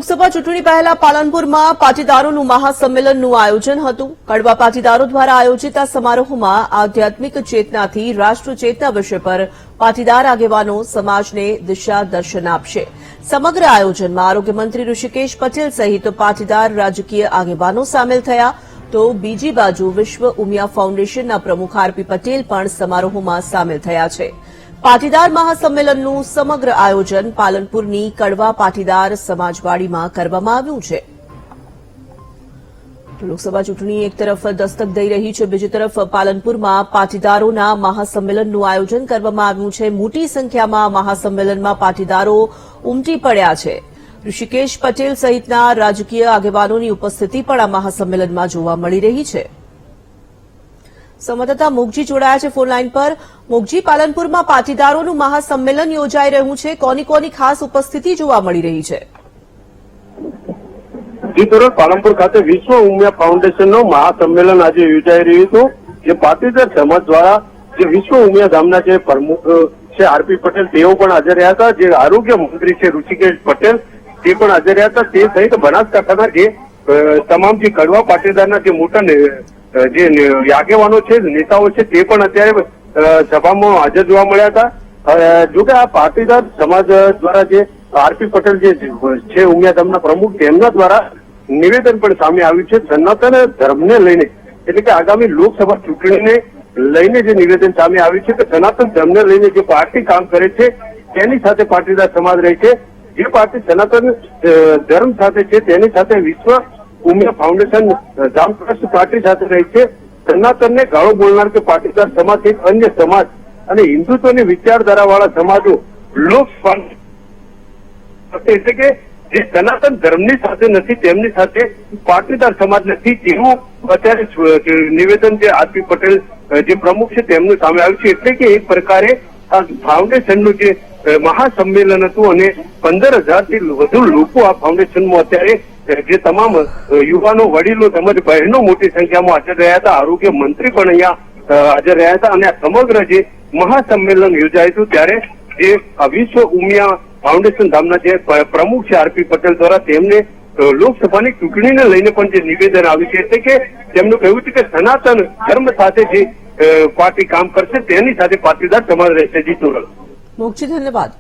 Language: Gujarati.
લોકસભા ચૂંટણી પહેલા પાલનપુરમાં પાટીદારોનું મહાસંમેલનનું આયોજન હતું। કડવા પાટીદારો દ્વારા આયોજિત આ સમારોહમાં આધ્યાત્મિક ચેતનાથી રાષ્ટ્ર ચેતના વિષય પર પાટીદાર આગેવાનો સમાજને દિશા દર્શન આપશે। સમગ્ર આયોજનમાં આરોગ્યમંત્રી ઋષિકેશ પટેલ સહિત પાટીદાર રાજકીય આગેવાનો સામેલ થયા તો બીજી બાજુ વિશ્વ ઉમિયા ફાઉન્ડેશનના પ્રમુખ આરપી પટેલ પણ સમારોહમાં સામેલ થયા છે। પાટીદાર મહાસંમેલનનું સમગ્ર આયોજન પાલનપુરની કડવા પાટીદાર સમાજવાડીમાં કરવામાં આવ્યું છે। લોકસભા ચૂંટણી એક તરફ દસ્તક દઈ રહી છે, બીજી તરફ પાલનપુરમાં પાટીદારોના મહાસંમેલનનું આયોજન કરવામાં આવ્યું છે। મોટી સંખ્યામાં મહાસંમેલનમાં પાટીદારો ઉમટી પડ્યા છે। ઋષિકેશ પટેલ સહિતના રાજકીય આગેવાનોની ઉપસ્થિતિ પણ આ મહાસંમેલનમાં જોવા મળી રહી છે। સંવાદદાતા મોગજી જોડાયા છે ફોન લાઈન પર। મોગજી, પાલનપુરમાં પાટીદારોનું મહાસંમેલન યોજાઈ રહ્યું છે, કોની કોની ખાસ ઉપસ્થિતિ જોવા મળી રહી છે? પાલનપુર ખાતે વિશ્વ ઉમિયા ફાઉન્ડેશનનું મહાસંમેલન આજે યોજાઈ રહ્યું હતું। જે પાટીદાર સમાજ દ્વારા જે વિશ્વ ઉમિયા ધામના જે પ્રમુખ છે આરપી પટેલ તેઓ પણ હાજર રહ્યા હતા। જે આરોગ્ય મંત્રી છે ઋષિકેશ પટેલ તે પણ હાજર રહ્યા હતા। તે સહિત બનાસકાંઠાના જે તમામ જે કડવા પાટીદારના જે મોટા જે આગેવાનો છે, નેતાઓ છે, તે પણ અત્યારે સભામાં હાજર જોવા મળ્યા હતા। જોકે આ પાટીદાર સમાજ દ્વારા જે આરપી પટેલ જે છે ઉમિયા ધામના પ્રમુખ તેમના દ્વારા નિવેદન પણ સામે આવ્યું છે। સનાતન ધર્મને લઈને એટલે કે આગામી લોકસભા ચૂંટણીને લઈને જે નિવેદન સામે આવ્યું છે કે સનાતન ધર્મને લઈને જે પાર્ટી કામ કરે છે તેની સાથે પાટીદાર સમાજ રહે છે। જે પાર્ટી સનાતન ધર્મ સાથે છે તેની સાથે વિશ્વ ઉમિયા ફાઉન્ડેશન ધામ ટ્રસ્ટ પાર્ટી સાથે રહી છે। સનાતનને ગાળો બોલનાર કે પાટીદાર સમાજ એક અન્ય સમાજ અને હિન્દુત્વની વિચારધારા વાળા સમાજો લોક એટલે કે જે સનાતન ધર્મની સાથે નથી તેમની સાથે પાટીદાર સમાજ નથી તેવું અત્યારે નિવેદન જે આરપી પટેલ જે પ્રમુખ છે તેમનું સામે આવ્યું છે। એટલે કે એક પ્રકારે આ ફાઉન્ડેશનનું જે મહાસંમેલન હતું અને 15,000થી વધુ લોકો આ ફાઉન્ડેશનમાં અત્યારે જે તમામ યુવાનો, વડીલો તેમજ બહેનો મોટી સંખ્યામાં હાજર રહ્યા હતા। આરોગ્ય મંત્રી પણ અહીંયા હાજર રહ્યા હતા અને આ સમગ્ર જે મહાસંમેલન યોજાયું હતું ત્યારે જે વિશ્વ ઉમિયા ફાઉન્ડેશન ધામના જે પ્રમુખ છે આરપી પટેલ દ્વારા તેમને લોકસભાની ચૂંટણીને લઈને પણ જે નિવેદન આવ્યું છે એટલે કે તેમનું કહ્યું છે કે સનાતન ધર્મ સાથે જે પાર્ટી કામ કરશે તેની સાથે પાટીદાર સમાજ રહેશે। જી તોરલ મોગજી, ધન્યવાદ।